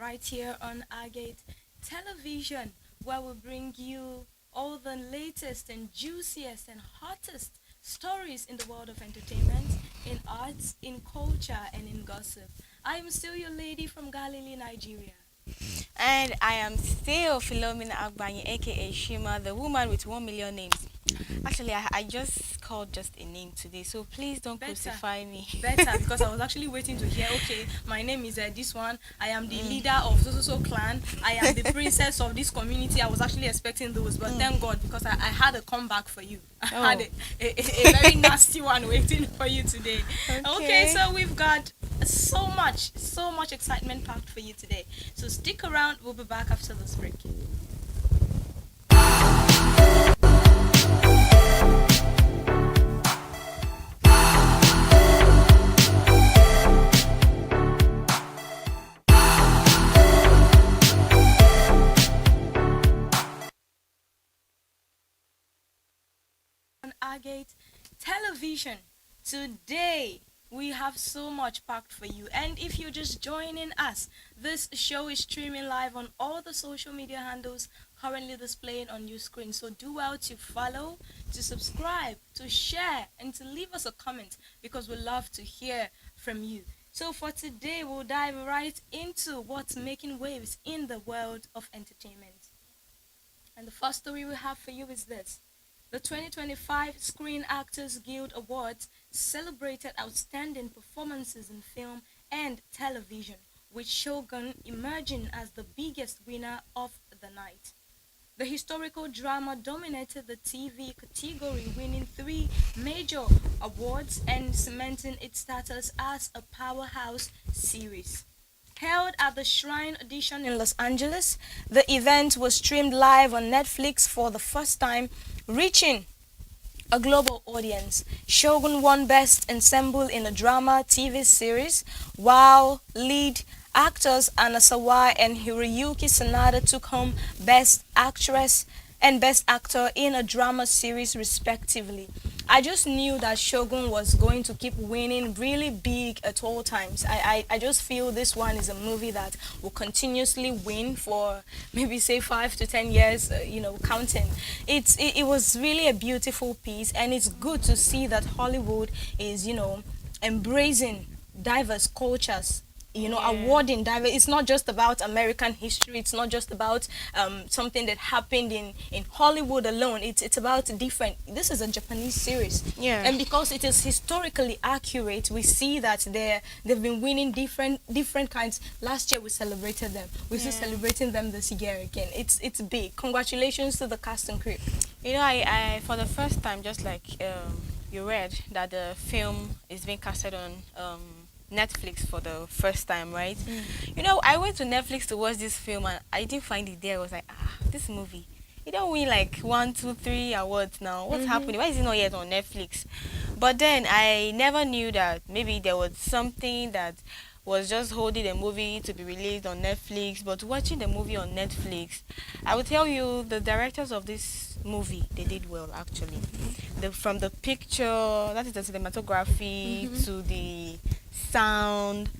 right here on Agate Television, where we bring you all the latest and juiciest and hottest stories in the world of entertainment, in arts, in culture, and in gossip. I am still your lady from Galilee, Nigeria. And I am still Philomena Agbanyi, aka Shima, the woman with 1 million names. Actually, I just called just a name today, so please don't Better. crucify me. Better, because I was actually waiting to hear, okay, my name is this one, I am the leader of so clan, I am the princess of this community. I was actually expecting those, but thank God, because I had a comeback for you. I had a very nasty one waiting for you today. Okay, so we've got so much excitement packed for you today. So stick around, we'll be back after this break. On Agate Television. Today, we have so much packed for you. And if you're just joining us, this show is streaming live on all the social media handles currently displaying on your screen. So do well to follow, to subscribe, to share, and to leave us a comment because we love to hear from you. So for today, we'll dive right into what's making waves in the world of entertainment. And the first story we have for you is this. The 2025 Screen Actors Guild Awards celebrated outstanding performances in film and television, with Shogun emerging as the biggest winner of the night. The historical drama dominated the TV category, winning three major awards and cementing its status as a powerhouse series. Held at the Shrine Audition in Los Angeles, the event was streamed live on Netflix for the first time, reaching a global audience. Shogun won Best Ensemble in a Drama TV series, while lead actors Anna Sawai and Hiroyuki Sanada took home Best Actress and Best Actor in a Drama series, respectively. I just knew that Shogun was going to keep winning really big at all times. I just feel this one is a movie that will continuously win for maybe say 5 to 10 years, counting. It was really a beautiful piece, and it's good to see that Hollywood is, embracing diverse cultures, awarding diverse. It's not just about American history. It's not just about something that happened in Hollywood alone. It's about different. This is a Japanese series, Yeah. and because it is historically accurate, we see that they've been winning different kinds. Last year we celebrated them. We're still celebrating them this year again. It's big. Congratulations to the cast and crew. I for the first time, just like you read that the film is being casted on Netflix for the first time, right? I went to Netflix to watch this film and I didn't find it there. I was like, this movie. It don't win like 1, 2, 3 awards now. What's happening? Why is it not yet on Netflix? But then I never knew that maybe there was something that was just holding the movie to be released on Netflix. But watching the movie on Netflix, I will tell you the directors of this movie, they did well actually. From the picture, that is the cinematography, to the sound,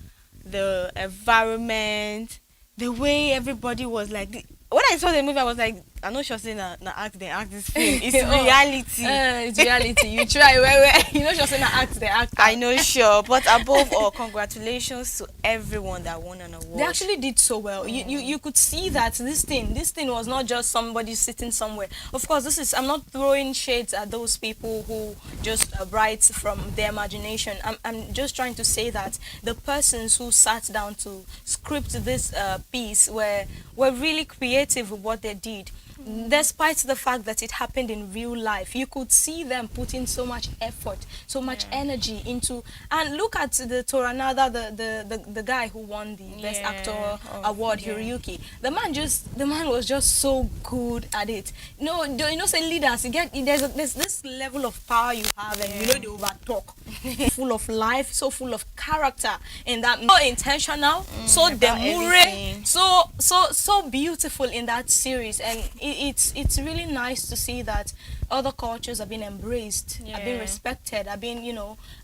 the environment, the way everybody was like. When I saw the movie, I was like, I'm not sure saying they act this film. It's reality. It's reality. You try where just saying act the actor. I know, sure. But above all, congratulations to everyone that won an award. They actually did so well. You could see that this thing was not just somebody sitting somewhere. Of course, I'm not throwing shades at those people who just write from their imagination. I'm just trying to say that the persons who sat down to script this piece were really creative with what they did. Despite the fact that it happened in real life, you could see them putting so much effort, so much energy into. And look at the Toranada, the guy who won the Best Actor award, Hiroyuki. The man was just so good at it. Say leaders, there's this level of power you have, and they over talk, full of life, so full of character, and that so intentional, so demure, so beautiful in that series, and it's really nice to see that other cultures are being embraced, are being Yeah. respected, are being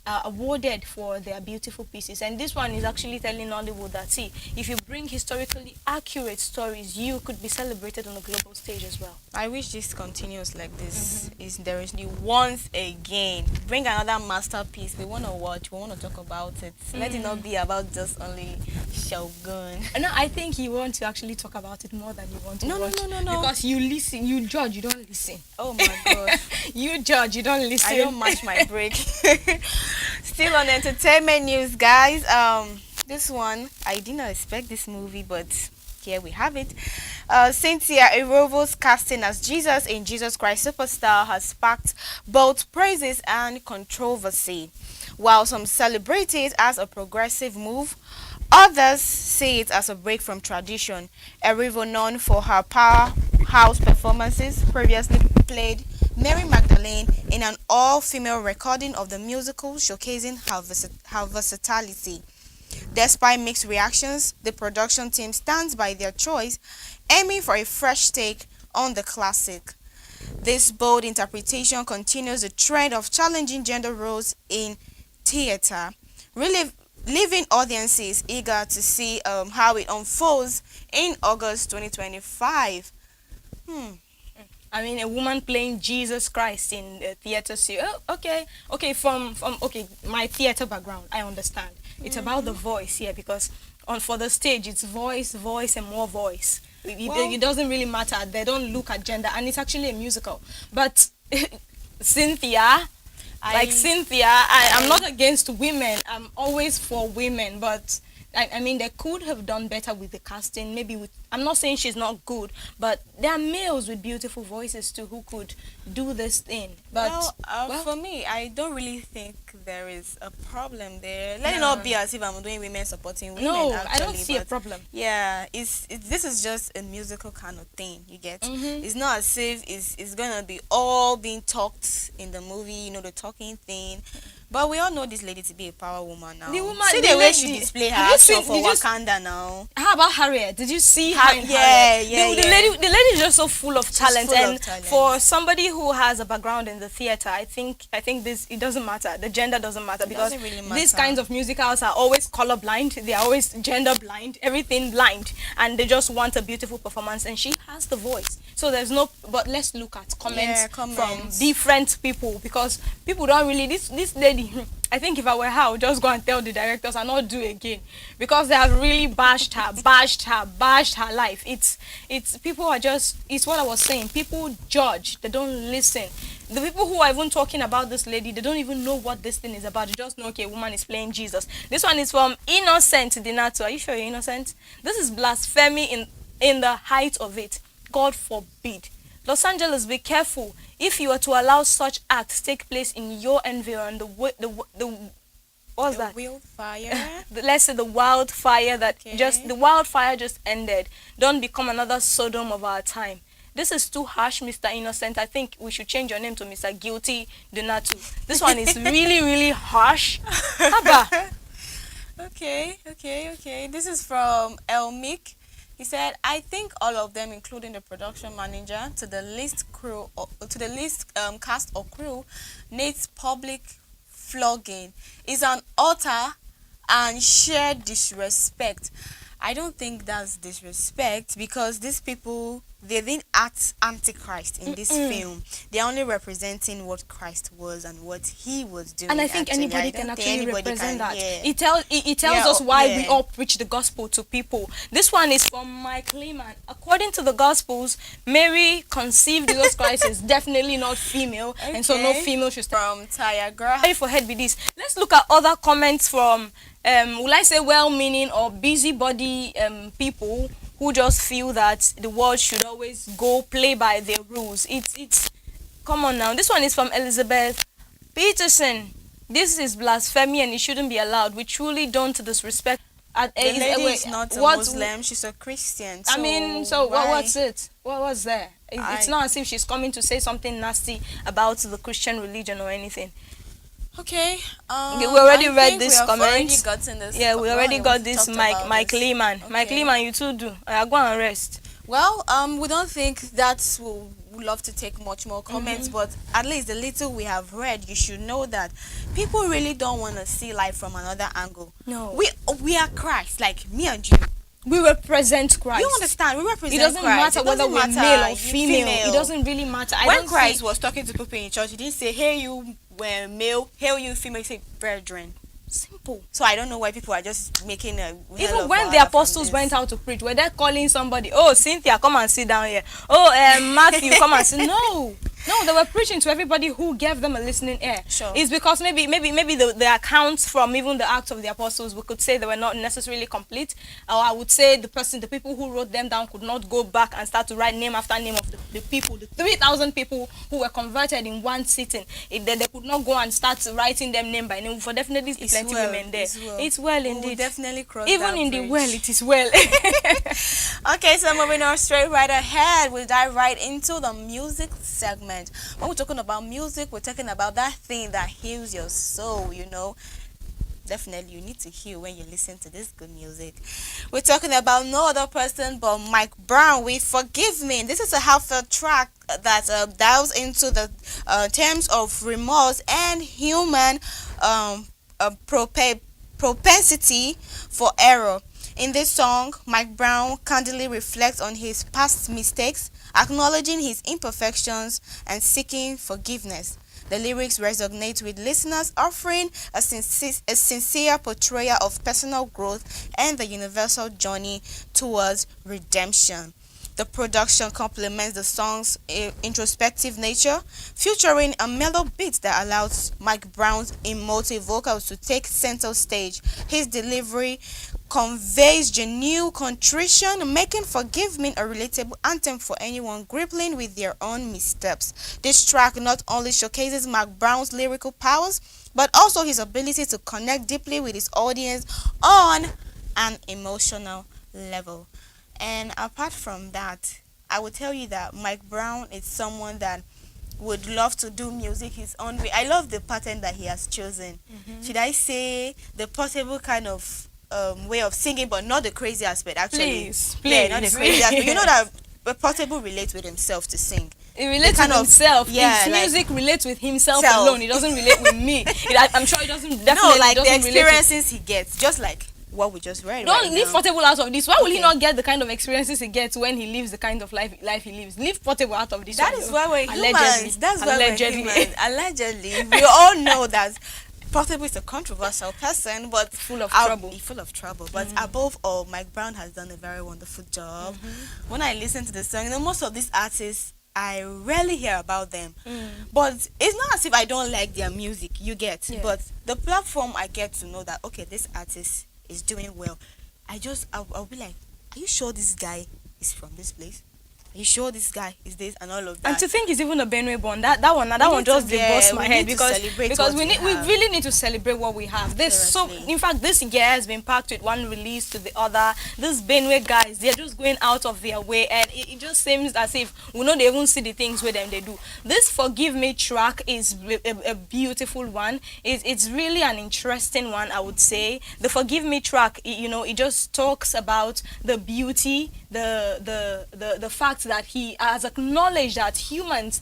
awarded for their beautiful pieces. And this one is actually telling Nollywood that, see, if you bring historically accurate stories, you could be celebrated on the global stage as well. I wish this continues like this. Is there is once again bring another masterpiece. We want to watch. We want to talk about it. Let it not be about just only Shogun. No, I think you want to actually talk about it more than you want to No, no, watch. no, no, no. Because you listen, you judge, you don't listen. Oh my god. You judge, you don't listen. I don't match my break. Still on entertainment news, guys. This one I did not expect this movie, but here we have it. Cynthia Erivo's casting as Jesus in Jesus Christ Superstar has sparked both praises and controversy. While some celebrate it as a progressive move, others see it as a break from tradition. Erivo, known for her powerhouse performances, previously played Mary Magdalene in an all-female recording of the musical, showcasing her versatility. Despite mixed reactions, the production team stands by their choice, aiming for a fresh take on the classic. This bold interpretation continues the trend of challenging gender roles in theater, really leaving audiences eager to see how it unfolds in August 2025. I mean, a woman playing Jesus Christ in the theater. Okay, from my theater background, I understand. It's about the voice here, because for the stage, it's voice, and more voice. It doesn't really matter. They don't look at gender, and it's actually a musical. But Cynthia, I'm not against women. I'm always for women, but I mean, they could have done better with the casting. Maybe I'm not saying she's not good, but there are males with beautiful voices too who could do this thing. But for me, I don't really think there is a problem there. Let it not be as if I'm doing women supporting women. no, actually, I don't see a but problem. yeah, this is just a musical kind of thing. You get? It's not as if it's gonna be all being talked in the movie. The talking thing. But we all know this lady to be a power woman now. The woman, see the the way lady- she display Did her you see- action for did you s- Wakanda now. How about Harriet? Did you see her? in Yeah, Harriet? yeah, The lady is just so full of talent, full of and talent. for somebody who has a background in the theater, I think this, it doesn't matter. The gender doesn't matter, because doesn't really these matter. kinds of musicals are always color blind. They are always gender blind, everything blind, and they just want a beautiful performance. And she has the voice, so there's no. But let's look at comments, from comments. different people, because people don't really. This lady. I think if I were her, I would just go and tell the directors and not do again, because they have really bashed her life. It's people are just, it's what I was saying. People judge, they don't listen. The people who are even talking about this lady, they don't even know what this thing is about. They just know, okay, a woman is playing Jesus. This one is from Innocent Dinato. Are you sure you're innocent? This is blasphemy in the height of it. God forbid. Los Angeles, be careful. If you are to allow such acts take place in your environment, what's that? Wildfire. Let's say the wildfire Okay. the wildfire just ended. Don't become another Sodom of our time. This is too harsh, Mr. Innocent. I think we should change your name to Mr. Guilty Donatu. This one is really, really harsh. Haba. Okay. This is from Elmic. He said, "I think all of them, including the production manager, to the least cast or crew, needs public flogging. It's an utter and sheer disrespect." I don't think that's disrespect, because these people, they didn't act antichrist in this film. They're only representing what Christ was and what he was doing. And I think actually. anybody I don't can think actually anybody represent can, that. yeah. It tells Yeah, us why yeah. we all preach the gospel to people. This one is from Mike Lehman. According to the Gospels, Mary conceived Jesus Christ is definitely not female, and so no Okay. female should start. From Tiagra. Sorry for head with this. Let's look at other comments from, will I say well-meaning or busybody people who just feel that the world should always play by their rules. It's come on now. This one is from Elizabeth Peterson. This is blasphemy and it shouldn't be allowed. We truly don't disrespect. The lady is not a Muslim, she's a Christian. I mean, so why? what's it? What's there? It's not as if she's coming to say something nasty about the Christian religion or anything. Okay. We already I read think this we have comment. already gotten this. Yeah, we already got this talked Mike about this. Lehman. Okay. Mike Lehman, you too do. Go and rest. Well, we don't think that we'll love to take much more comments, but at least the little we have read, you should know that people really don't want to see life from another angle. No. We are Christ, like me and you. We represent Christ. You understand? We represent It doesn't Christ. matter It whether doesn't we're matter male or you female. It doesn't really matter. I When don't Christ see- was talking to people in church, he didn't say, "Hey, you were male. Hail you female." He said, "Brethren." simple. So I don't know why people are just making a hell Even of when a the lot from apostles this. went out to preach, were they calling somebody, "Oh, Cynthia, come and sit down here. Oh, Matthew, come and sit." No, they were preaching to everybody who gave them a listening ear. Sure. It's because maybe the accounts from even the Acts of the Apostles, we could say they were not necessarily complete. Or I would say the people who wrote them down could not go back and start to write name after name of the people, the 3,000 people who were converted in one sitting. They could not go and start writing them name by name. For definitely It's plenty well, women there. it's well. It's well We'll indeed. definitely cross Even that in the bridge. well, it is well. Okay, so moving on straight right ahead, we'll dive right into the music segment. When we're talking about music, we're talking about that thing that heals your soul, you know. Definitely, you need to heal when you listen to this good music. We're talking about no other person but Mike Brown with Forgive Me. This is a heartfelt track that dives into the terms of remorse and human propensity for error. In this song, Mike Brown candidly reflects on his past mistakes, acknowledging his imperfections and seeking forgiveness. The lyrics resonate with listeners, offering a sincere portrayal of personal growth and the universal journey towards redemption. The production complements the song's introspective nature, featuring a mellow beat that allows Mike Brown's emotive vocals to take center stage. His delivery conveys genuine contrition, making Forgive Me a relatable anthem for anyone grappling with their own missteps. This track not only showcases Mike Brown's lyrical powers, but also his ability to connect deeply with his audience on an emotional level. And apart from that, I would tell you that Mike Brown is someone that would love to do music his own way. I love the pattern that he has chosen. Should I say the portable kind of way of singing, but not the crazy aspect, actually. Please. Yeah, not the crazy aspect. You know that Portable relates with himself to sing. It relates kind with of- himself. yeah, His like- music relates with himself Self. alone. It doesn't relate with me. I'm sure it doesn't. Definitely No, like the doesn't relate with- experiences he gets, just like what we just read. Don't right leave now. Portable out of this. Why will he Okay. not get the kind of experiences he gets when he lives the kind of life he lives? Leave Portable out of this. That one. is why we're Allegedly. humans. That's why Allegedly. we're humans. Allegedly. We all know that Portable is a controversial person, but Full of I'll trouble. be full of trouble. But above all, Mike Brown has done a very wonderful job. When I listen to the song, you know, most of these artists, I rarely hear about them. But it's not as if I don't like their music, you get. Yeah. But the platform I get to know that, okay, this artist is doing well, I'll be like, are you sure this guy is from this place? Are you sure this guy is this and all of that? And to think he's even a Benue born, that one need just to- did bust yeah, my we head need to because celebrate because what we we have. really need to celebrate what we have. Seriously. In fact, this year has been packed with one release to the other. These Benue guys, they're just going out of their way, and it just seems as if we don't even see the things with them they do. This Forgive Me track is a beautiful one. It's really an interesting one, I would say. The Forgive Me track, it just talks about the beauty, the fact that he has acknowledged that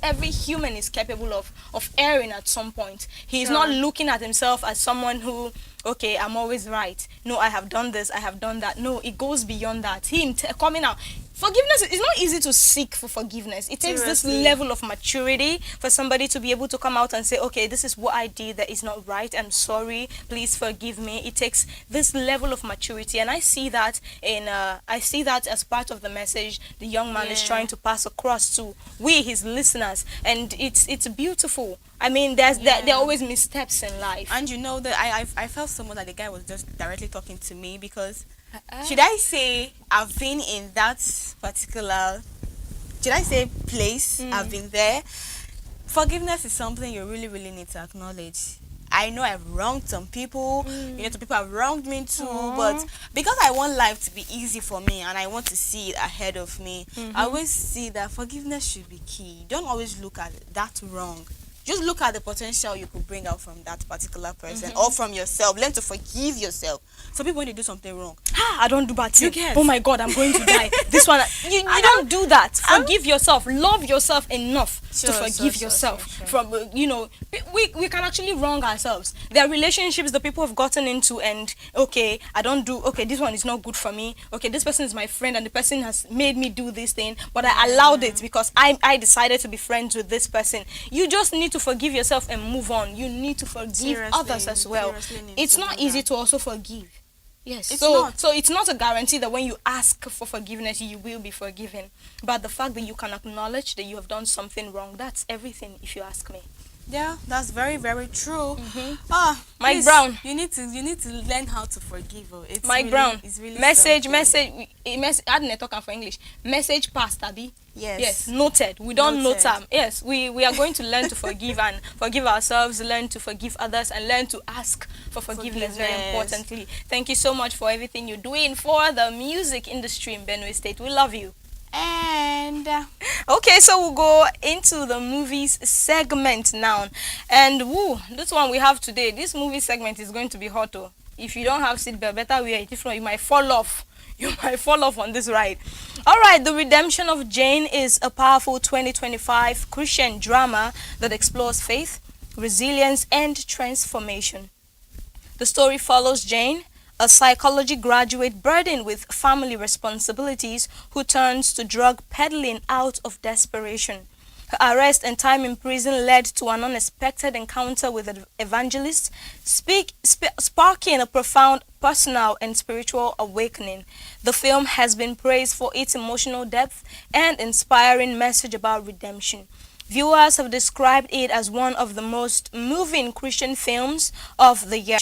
every human is capable of erring at some point. He's not looking at himself as someone who, okay, I'm always right. No, I have done this, I have done that. No, it goes beyond that. Him coming out. Forgiveness is not easy to seek for forgiveness. It takes this Seriously. level of maturity for somebody to be able to come out and say, okay, this is what I did that is not right. I'm sorry. Please forgive me. It takes this level of maturity, and I see that as part of the message the young man is Yeah. trying to pass across to we, his listeners, and it's beautiful. I mean, there are always missteps in life. And you know that I felt someone that the guy was just directly talking to me because should I say I've been in that particular place? I've been there. Forgiveness is something you really, really need to acknowledge. I know I've wronged some people, some people have wronged me too, but because I want life to be easy for me and I want to see it ahead of me, I always see that forgiveness should be key. Don't always look at that wrong just look at the potential you could bring out from that particular person or from yourself. Learn to forgive yourself. Some people, when they do something wrong, I don't do bad thing. You get. Oh my God, I'm going to die. This one, you don't do that. Forgive yourself. Love yourself enough to forgive yourself. From we can actually wrong ourselves. There are relationships that people have gotten into, and okay, this one is not good for me. Okay, this person is my friend, and the person has made me do this thing, but I allowed it because I decided to be friends with this person. You just need to forgive yourself and move on. You need to forgive others as well. It's not easy to also forgive. Yes, so it's not a guarantee that when you ask for forgiveness, you will be forgiven. But the fact that you can acknowledge that you have done something wrong, that's everything, if you ask me. Yeah, that's very, very true. Mike Brown, you need to learn how to forgive. It's Mike really, Brown, it's really message. I didn't talk for English. Message passed, Abby. Yes, noted. We don't note them. Yes, we are going to learn to forgive and forgive ourselves, learn to forgive others, and learn to ask for forgiveness. Very importantly. Thank you so much for everything you're doing for the music industry in Benue State. We love you. And okay, so we'll go into the movies segment now, and this one we have today. This movie segment is going to be hot. If you don't have seatbelt, better wear it. If not, you might fall off. You might fall off on this ride. All right, The Redemption of Jane is a powerful 2025 Christian drama that explores faith, resilience, and transformation. The story follows Jane, a psychology graduate burdened with family responsibilities who turns to drug peddling out of desperation. Her arrest and time in prison led to an unexpected encounter with an evangelist, sparking a profound personal and spiritual awakening. The film has been praised for its emotional depth and inspiring message about redemption. Viewers have described it as one of the most moving Christian films of the year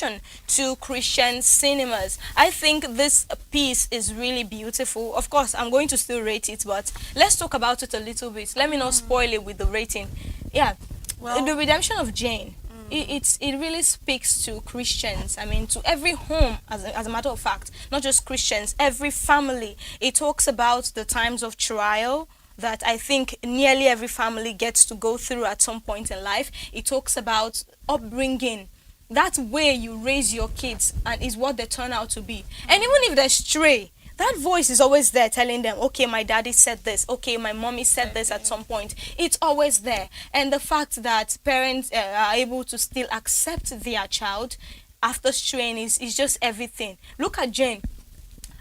to Christian cinemas. I think this piece is really beautiful. Of course, I'm going to still rate it, but let's talk about it a little bit. Let me not spoil it with the rating. Yeah, The Redemption of Jane. It really speaks to Christians. I mean, to every home, as a matter of fact, not just Christians, every family. It talks about the times of trial that I think nearly every family gets to go through at some point in life. It talks about upbringing. That way you raise your kids and is what they turn out to be. And even if they stray, that voice is always there telling them, okay, my daddy said this, okay, my mommy said this at some point. It's always there. And the fact that parents are able to still accept their child after straying is just everything. Look at Jane,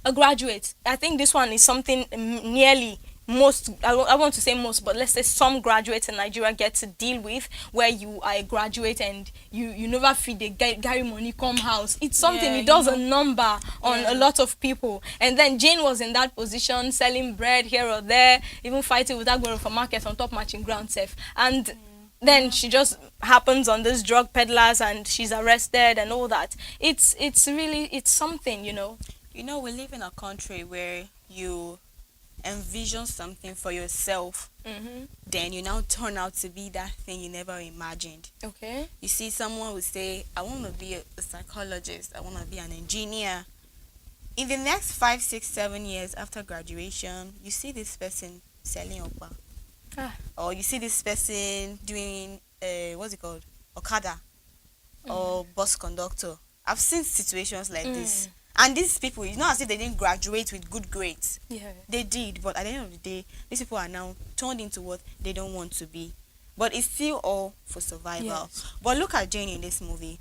a graduate. I think this one is something nearly most, I want to say most, but let's say some graduates in Nigeria get to deal with, where you are a graduate and you never feed the Gary money come house. It's something, it does a number on a lot of people. And then Jane was in that position, selling bread here or there, even fighting with Agbero for market on top matching ground safe. And then she just happens on these drug peddlers and she's arrested and all that. It's really, it's something, you know. You know, we live in a country where you envision something for yourself, then you now turn out to be that thing you never imagined. Okay. You see, someone would say, I want to be a psychologist, I want to be an engineer. In the next 5, 6, 7 years after graduation, you see this person selling okpa. Or you see this person doing, what's it called? Okada. Or bus conductor. I've seen situations like this. And these people, it's not as if they didn't graduate with good grades. Yeah. They did, but at the end of the day, these people are now turned into what they don't want to be. But it's still all for survival. Yes. But look at Jane in this movie.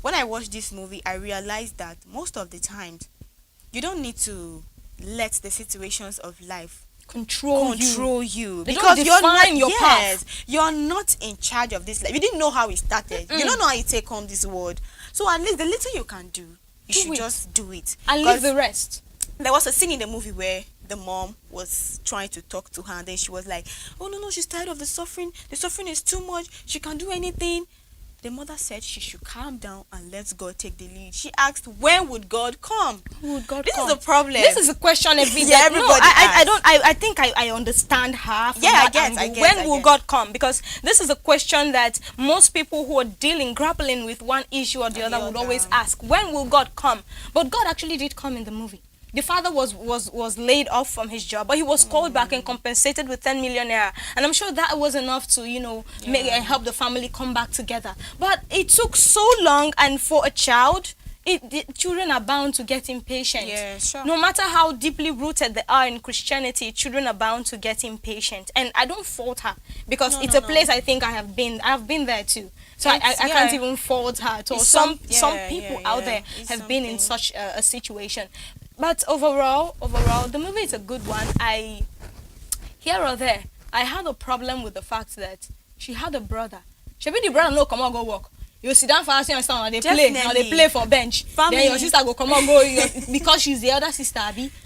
When I watched this movie, I realized that most of the times, you don't need to let the situations of life control you. Because you're not your path. You're not in charge of this life. You didn't know how it started. You don't know how you take home this world. So at least the little you can do, you should just do it. And leave the rest. There was a scene in the movie where the mom was trying to talk to her, and then she was like, oh no, she's tired of the suffering. The suffering is too much. She can't do anything. The mother said she should calm down and let God take the lead. She asked, when would God come? Would God this come? is the problem. This is a question every day. Everybody I think I understand her. I get. When will God come? Because this is a question that most people who are grappling with one issue or the other would always ask. When will God come? But God actually did come in the movie. The father was laid off from his job, but he was called back and compensated with 10 million naira. And I'm sure that was enough to, make help the family come back together. But it took so long, and for a child, the children are bound to get impatient. Yeah, sure. No matter how deeply rooted they are in Christianity, children are bound to get impatient. And I don't fault her, because it's a place I think I've been there too. So I can't even fault her at all. Some people out there have been in such a situation. But overall, the movie is a good one. Here or there, I had a problem with the fact that she had a brother. She be the brother no come on go work. You sit down for us and they play. Now they play for bench. Family. Then your sister go come on go because she's the other sister.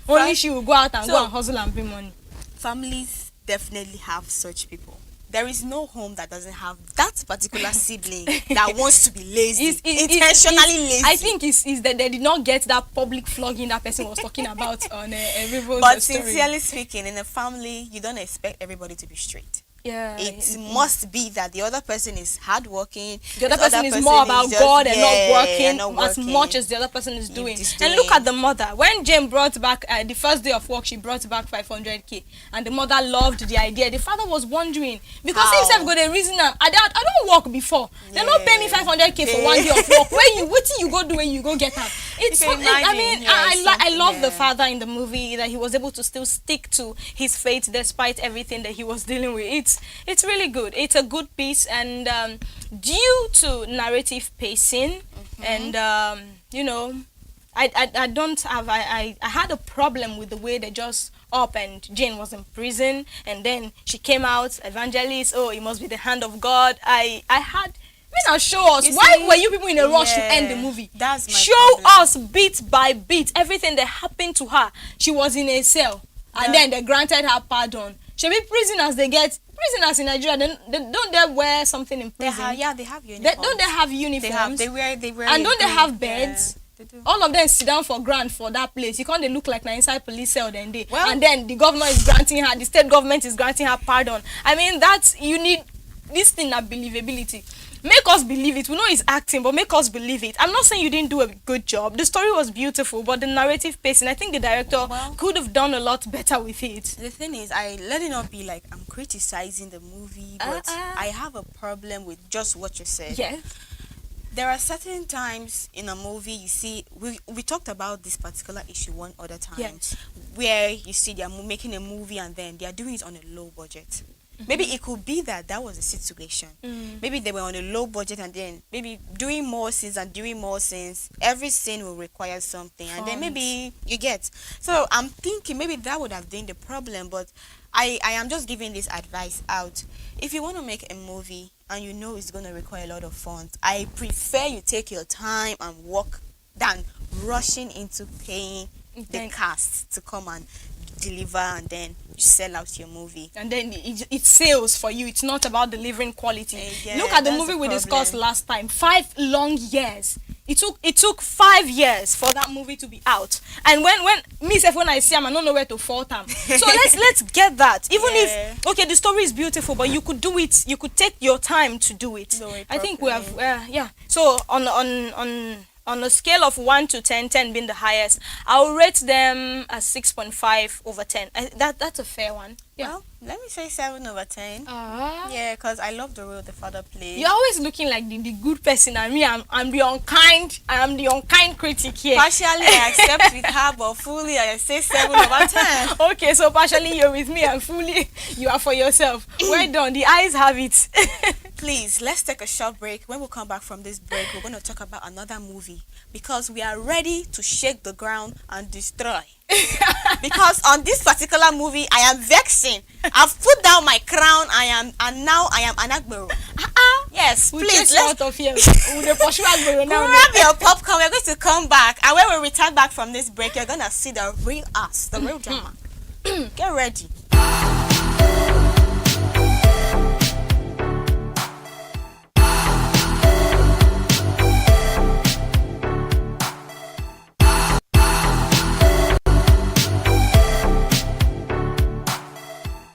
Only she will go out and go and hustle and bring money. Families definitely have such people. There is no home that doesn't have that particular sibling that wants to be lazy, intentionally lazy. I think it's that they did not get that public flogging that person was talking about on River's But story. sincerely speaking, in a family, you don't expect everybody to be straight. Yeah, It must be that the other person is hardworking. The other person is more about God and not working as much as the other person is doing. And look at the mother. When Jane brought back the first day of work, she brought back 500k, and the mother loved the idea. The father was wondering, because he himself got a reason. I don't work before. They don't pay me 500k for 1 day of work. What you go do when you go get up? It's I love the father in the movie, that he was able to still stick to his faith despite everything that he was dealing with. It's really good. It's a good piece, and due to narrative pacing and I had a problem with the way they just and Jane was in prison, and then she came out, evangelist. Oh, it must be the hand of God. I had. Now show us. Why were you people in a rush to end the movie? That's my show problem. us bit by bit everything that happened to her. She was in a cell, and then they granted her pardon. She be prisoners in Nigeria. They don't wear something in prison. They have uniforms. Don't they have uniforms? They wear. And don't they have beds? Yeah, they do. All of them sit down for grant for that place. You can't they look like na inside police cell then they. Well, and then the government is granting her, the state government is granting her pardon. I mean, you need this thing of believability. Make us believe it. We know it's acting, but make us believe it. I'm not saying you didn't do a good job. The story was beautiful, but the narrative pacing, I think the director could have done a lot better with it. The thing is, let it not be like I'm criticizing the movie, but I have a problem with just what you said. Yes. There are certain times in a movie you see, we talked about this particular issue one other time, where you see they are making a movie and then they are doing it on a low budget. Maybe it could be that was the situation. Maybe they were on a low budget, and then maybe doing more scenes. Every scene will require something, and then maybe you get. So I'm thinking maybe that would have been the problem, but I am just giving this advice out. If you want to make a movie and you know it's going to require a lot of funds, I prefer you take your time and work than rushing into paying the cast to come and deliver, and then you sell out your movie, and then it sells for you. It's not about delivering quality. Look at the movie we discussed last time. 5 long years. It took 5 years for that movie to be out. And when I see him, I don't know where to fault him. So let's get that. Even if the story is beautiful, but you could do it. You could take your time to do it. I think we have So on a scale of 1 to 10, 10 being the highest, I'll rate them as 6.5 over 10. That's a fair one. Yeah. Well, let me say 7 over 10. Yeah, because I love the role the father played. You're always looking like the good person, and me, I'm the unkind critic here. Partially I accept with her, but fully I say 7 over 10. Okay, so partially you're with me and fully you are for yourself. Well done. The eyes have it. Please, let's take a short break. When we come back from this break, we're going to talk about another movie, because we are ready to shake the ground and destroy. Because on this particular movie, I am vexing. I've put down my crown. And now I am Anagbero. Yes, please. Let's out of here. Grab your popcorn. We're going to come back, and when we return back from this break, you're going to see the real us, the real drama. Get ready.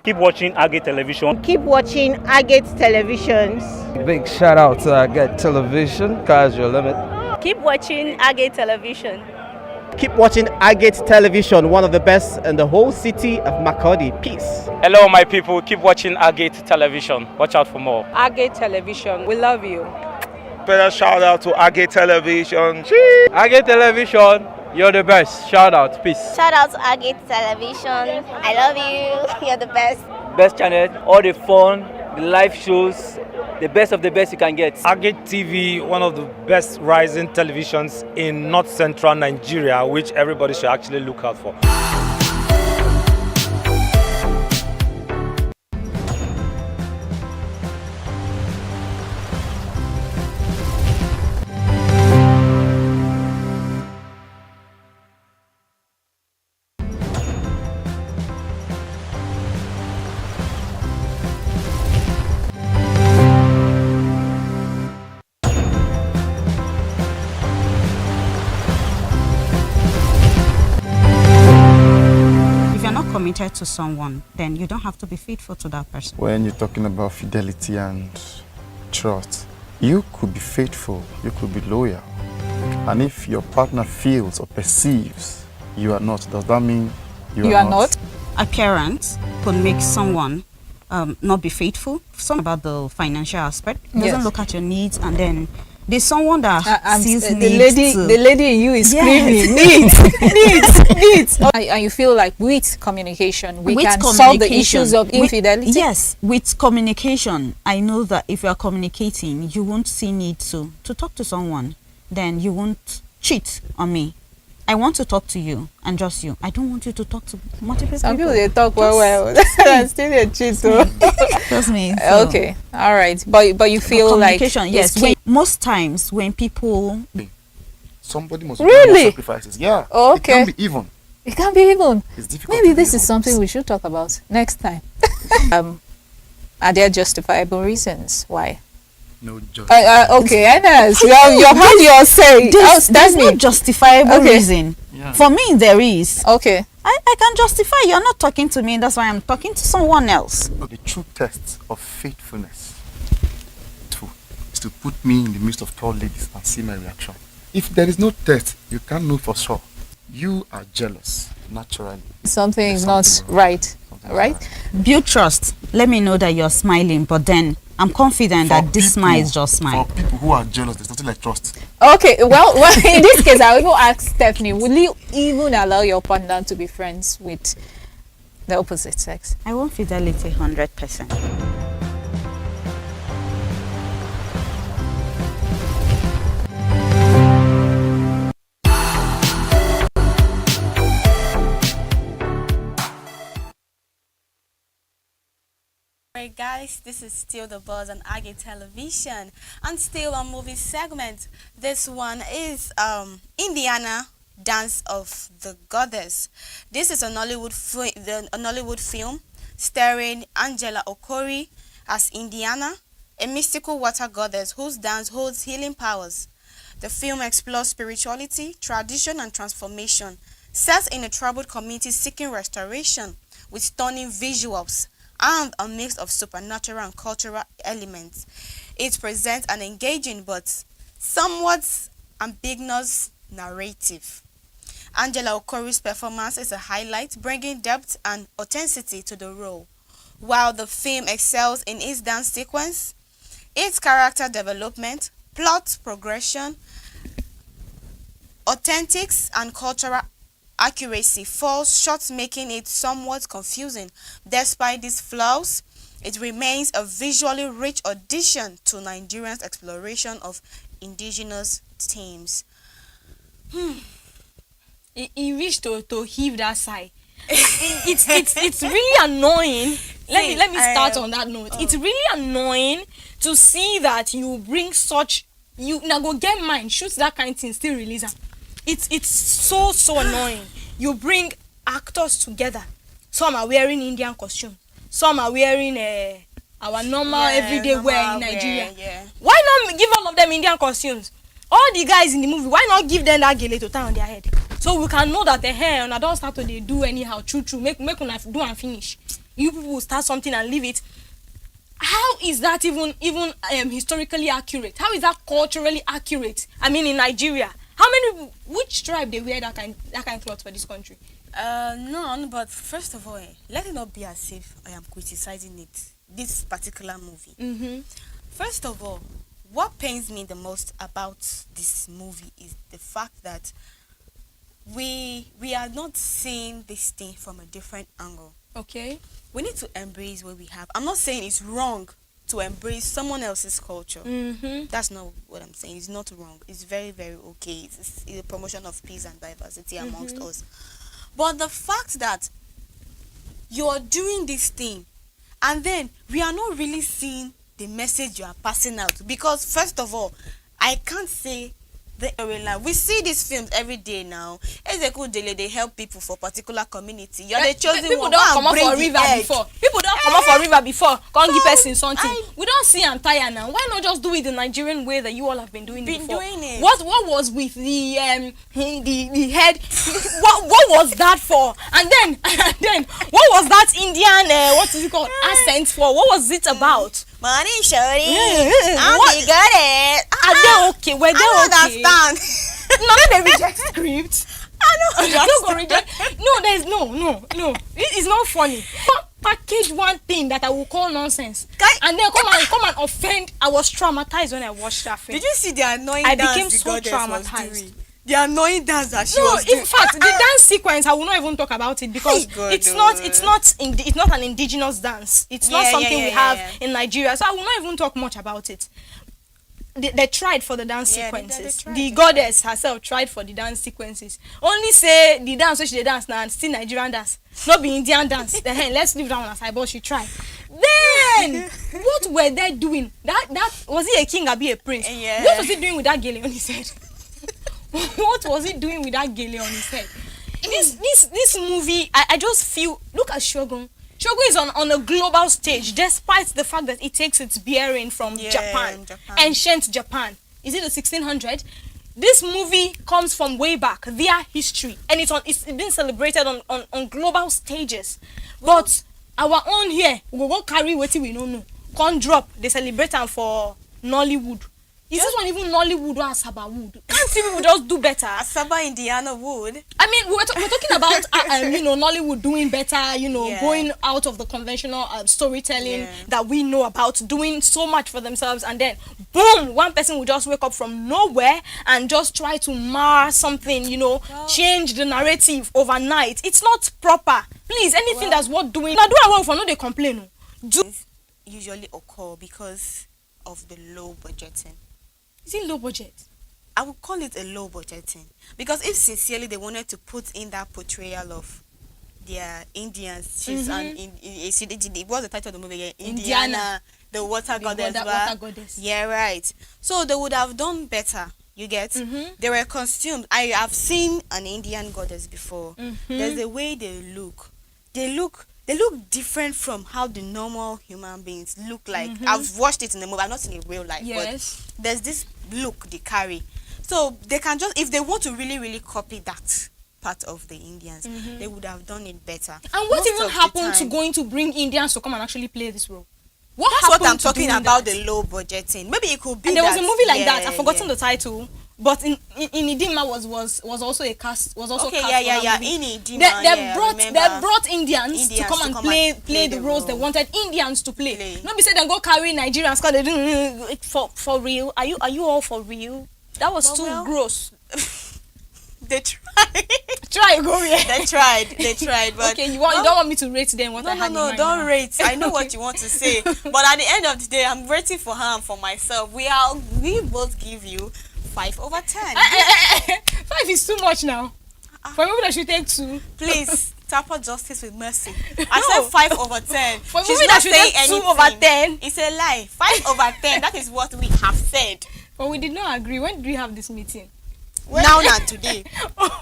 Keep watching Agate Television. Keep watching Agate Televisions. Big shout out to Agate Television. Sky's your limit. Keep watching Agate Television. Keep watching Agate Television, one of the best in the whole city of Makurdi. Peace. Hello, my people. Keep watching Agate Television. Watch out for more. Agate Television, we love you. Special shout out to Agate Television. Agate Television, you're the best. Shout out. Peace. Shout out to Agate Television. I love you. You're the best. Best channel, all the fun, the live shows, the best of the best you can get. Agate TV, one of the best rising televisions in North Central Nigeria, which everybody should actually look out for. Committed to someone, then you don't have to be faithful to that person. When you're talking about fidelity and trust, you could be faithful, you could be loyal. And if your partner feels or perceives you are not, does that mean you are not? Appearance could make someone not be faithful. Something about the financial aspect. Doesn't look at your needs, and then there's someone that sees the lady in you is screaming needs. And you feel like with communication we can solve the issues of infidelity. Yes, with communication, I know that if you are communicating, you won't see need to talk to someone, then you won't cheat on me. I want to talk to you and just you. I don't want you to talk to multiple Some people. They talk well. That's still a cheat. Trust me. So. Okay, all right. But you feel like yes. Most times when people somebody must really do sacrifices. Yeah. Oh, okay. It can be even. It can be even. It's difficult. Maybe this is something we should talk about next time. Are there justifiable reasons why? No justice. Okay, Enes, you have had your say. There's no justifiable reason. Yeah. For me, there is. Okay. I can justify. You're not talking to me. That's why I'm talking to someone else. The true test of faithfulness is to put me in the midst of tall ladies and see my reaction. If there is no test, you can't know for sure. You are jealous naturally. Something is not right. Right? Build trust. Let me know that you're smiling, but then I'm confident that this smile is just smile. For people who are jealous, there's nothing like trust. Okay, well in this case, I will even ask Stephanie, will you even allow your partner to be friends with the opposite sex? I want fidelity 100%. Alright guys, this is still the buzz on Agate Television and still on movie segment. This one is Indiana Dance of the Goddess. This is a Nollywood film starring Angela Okori as Indiana, a mystical water goddess whose dance holds healing powers. The film explores spirituality, tradition and transformation, set in a troubled community seeking restoration with stunning visuals and a mix of supernatural and cultural elements. It presents an engaging but somewhat ambiguous narrative. Angela Okori's performance is a highlight, bringing depth and authenticity to the role. While the film excels in its dance sequence, its character development, plot progression, authentics and cultural accuracy falls short, making it somewhat confusing. Despite these flaws, it remains a visually rich addition to Nigerians' exploration of indigenous themes. He reached to heave that sigh. It's really annoying. Let me start on that note. It's really annoying to see that you bring such now go get mine, shoot that kind of thing, still release them. It's so annoying. You bring actors together. Some are wearing Indian costume. Some are wearing our normal everyday wear in Nigeria. Why not give all of them Indian costumes? All the guys in the movie, why not give them that gele to tie on their head? So we can know that the hair and I don't start to do anyhow. True. Make una do and finish. You people will start something and leave it. How is that even historically accurate? How is that culturally accurate? I mean, in Nigeria, how which tribe they wear that kind cloth for this country? None, but first of all, let it not be as if I am criticizing this particular movie. First of all, what pains me the most about this movie is the fact that we are not seeing this thing from a different angle. Okay. We need to embrace what we have. I'm not saying it's wrong to embrace someone else's culture. That's not what I'm saying. It's not wrong. It's very, very okay. It's a promotion of peace and diversity amongst us. But the fact that you're doing this thing and then we are not really seeing the message you are passing out, because first of all, I can't say we see these films every day now. They help people for particular community. You're the chosen people one. Don't come up for river before. People don't come up for river before. Can't give person something. We don't see and tire now. Why not just do it the Nigerian way that you all have been doing it before? What was with the head? what was that for? And then what was that Indian what is it called accent for? What was it about? Money, shorty. We got it. Are they okay? Were they okay? Understand? No, they reject script. I don't reject. No, there's no. It's not funny. Package one thing that I will call nonsense, and then come and offend. I was traumatized when I watched that film. Did you see the annoying I dance became the so goddess traumatized. was doing? The annoying dance that she was doing. In fact, the dance sequence I will not even talk about it because it's not an indigenous dance. It's not something we have in Nigeria, so I will not even talk much about it. They tried for the dance sequences. The goddess herself tried for the dance sequences. Only say the dance which they dance now and still Nigerian dance, not be Indian dance. Then let's leave that one aside. But she tried. Then what were they doing? That was he a king or be a prince? What was he doing with that gele on his head? What was he doing with that gele on his head? This movie, I just feel. Look at Shogun. Shogun is on a global stage, despite the fact that it takes its bearing from Japan, ancient Japan. Is it the 1600s? This movie comes from way back, their history, and it's been celebrated on global stages. But our own here, we go carry what we don't know. Can't drop. They celebrate them for Nollywood. Is this one even Nollywood or Asaba Wood? Can't see people just do better. Asaba Indiana Wood. I mean, we're talking about Nollywood doing better. Going out of the conventional storytelling that we know about, doing so much for themselves, and then boom, one person will just wake up from nowhere and just try to mar something. Change the narrative overnight. It's not proper. Please, anything that's worth doing. Now do I well for no they complain. Usually occur because of the low budgeting. Is it low budget? I would call it a low budgeting because if sincerely they wanted to put in that portrayal of their Indians, she's what was the title of the movie again? Indiana, the water goddess. Water goddess. Yeah, right. So they would have done better. You get? They were costumed. I have seen an Indian goddess before. There's the way they look. They look different from how the normal human beings look like. I've watched it in the movie. I've not seen it in real life. Yes. But there's this look they carry. So they can just, if they want to really, really copy that part of the Indians, they would have done it better. And what even happened to going to bring Indians to come and actually play this role? That's what I'm talking about, the low budgeting. Maybe it could be and there was a movie like that. I've forgotten the title. But in Idima was also a cast. Was also cast in Idima, they brought Indians to come and play the roles they wanted Indians to play. Not be said they go carry Nigerians because they didn't for real. Are you all for real? That was too gross. They tried. They tried. But okay, you don't want me to rate them what I had in mind. No, don't rate. I know what you want to say. But at the end of the day, I'm rating for her and for myself. We both give you 5 over 10. 5 is too much now. For movie that should take 2. Please, tap on justice with mercy. I said 5 over 10. For movie that should take 2 over 10. It's a lie. 5 over 10. That is what we have said. But we did not agree. When did we have this meeting? Now and today.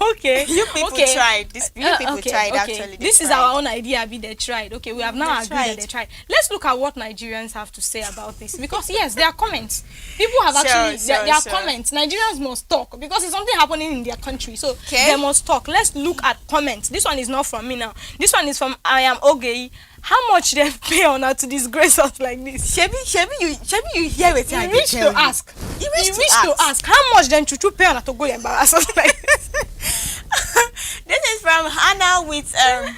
Okay. You people tried. Actually. This is our own idea. They tried. Okay, we have now agreed that they tried. Let's look at what Nigerians have to say about this. Because yes, there are comments. People have there are comments. Nigerians must talk because it's something happening in their country. So they must talk. Let's look at comments. This one is not from me now. This one is from I am Ogei. how much they pay on her to disgrace us like this? Shebi, you hear what I You wish to ask. You wish to ask. How much then Chuchu pay on her to go embarrass us like this? This is from Hannah with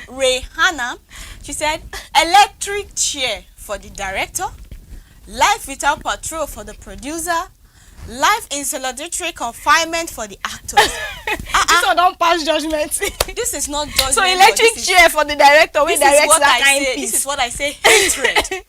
Rihanna. She said, electric chair for the director, life without patrol for the producer, life in solitary confinement for the actors. This one don't pass judgment. This is not judgment. So electric chair for the director. We direct that kind piece. This is what I say, hatred.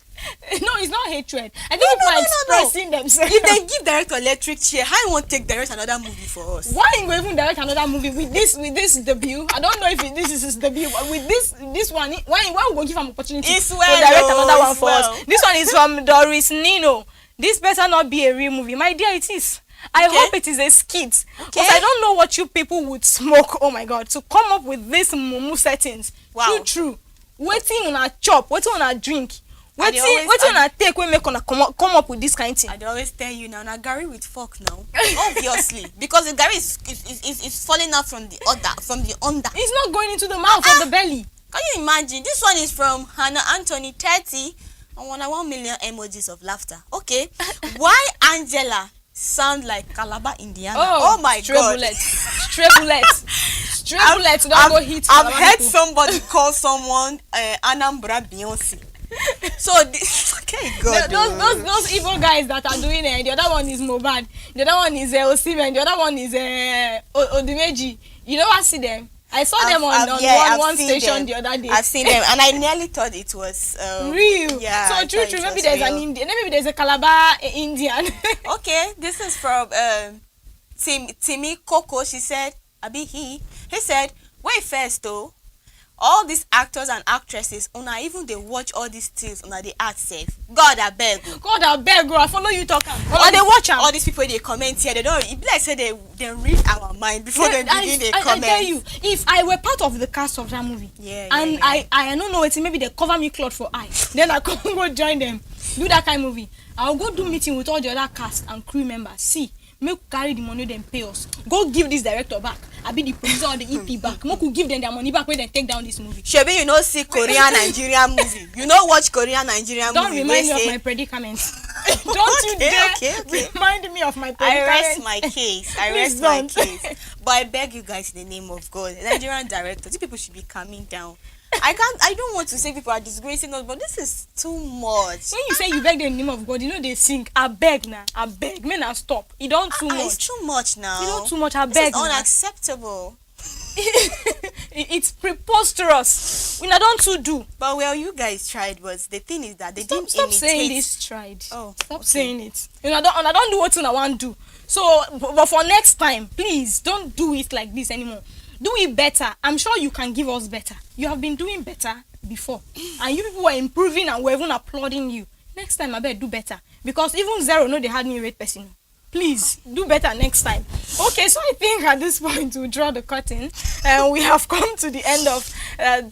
No, it's not hatred. I think people are expressing themselves. If they give director electric chair, how you won't take direct another movie for us? Why you go even direct another movie with this debut? I don't know if this is his debut, but with this one, why we go give him opportunity to direct another one for us? This one is from Doris Nino. This better not be a real movie. My dear, it is. I hope it is a skit. Because I don't know what you people would smoke, oh my God, to come up with this mumu settings. Wow. True. Waiting on a chop, waiting on a drink. Waiting on a take we make on a come up with this kind of thing. I always tell you now Gary with fork now. Obviously. Because the Gary is falling out from the under. It's not going into the mouth or the belly. Can you imagine? This one is from Hannah Anthony 30. I want 1 million emojis of laughter. Okay. Why Angela sound like Calabar, Indiana? Oh my God. Stray bullets. Don't go hit. I've heard somebody call someone Anambra Beyonce. So okay, God. Those evil guys that are doing it. The other one is Mohbad. The other one is Osimen. The other one is Odimeji. You know, I see them. I saw them on one station the other day. I've seen them, and I nearly thought it was real. Yeah. So true. Maybe there's an Indian. Maybe there's a Calabar Indian. Okay, this is from Timmy Coco. She said, he said, wait first though. All these actors and actresses, even they watch all these things on the art safe. God I beg. I follow you talk. Or they watch them. All these people they comment here. They don't. It be like say they read our mind before they begin they comment. I tell you, if I were part of the cast of that movie, I don't know it. Maybe they cover me cloth for eye. Then I come go join them, do that kind of movie. I'll go do meeting with all the other cast and crew members. See, make carry the money then pay us. Go give this director back. I be the producer or the EP back. Make we give them their money back when they take down this movie. Shebi, you know see Korean Nigerian movie. You know watch Korean Nigerian don't movie. Don't remind me of my predicaments. Don't you dare remind me of my predicaments. I rest my case. My case. But I beg you guys in the name of God, Nigerian director, these people should be calming down. I don't want to say people are disgracing us, but this is too much. When you say you beg the name of God, you know they sing, I beg now, I beg. Men, now stop. You don't too much. It's too much now. You don't too much, I beg. This is unacceptable. It's preposterous. We don't too do. But well, you guys tried. Was the thing is that they didn't stop imitate. Saying this tried. Oh, stop saying it. I don't do what I want to do. So, but for next time, please don't do it like this anymore. Do it better. I'm sure you can give us better. You have been doing better before. And you people were improving and we're even applauding you. Next time, I better do better. Because even Zero know they had me rate person. Please, do better next time. Okay, so I think at this point, we'll draw the curtain. We have come to the end of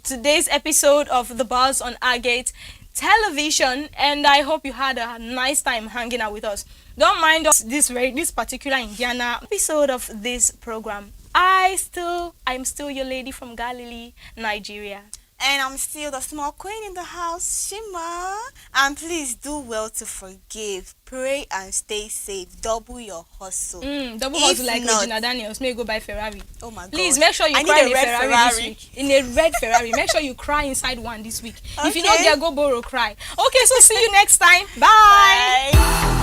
today's episode of The Buzz on Agate Television. And I hope you had a nice time hanging out with us. Don't mind us this particular Indiana episode of this program. I'm still your lady from Galilee, Nigeria. And I'm still the small queen in the house, Shima. And please do well to forgive, pray and stay safe. Double your hustle. Double hustle like Regina Daniels. May go buy Ferrari. Oh my God. Please make sure you cry in a Ferrari this week. In a red Ferrari. Make sure you cry inside one this week. Okay. If you don't get go borrow, cry. Okay, so see you next time. Bye. Bye.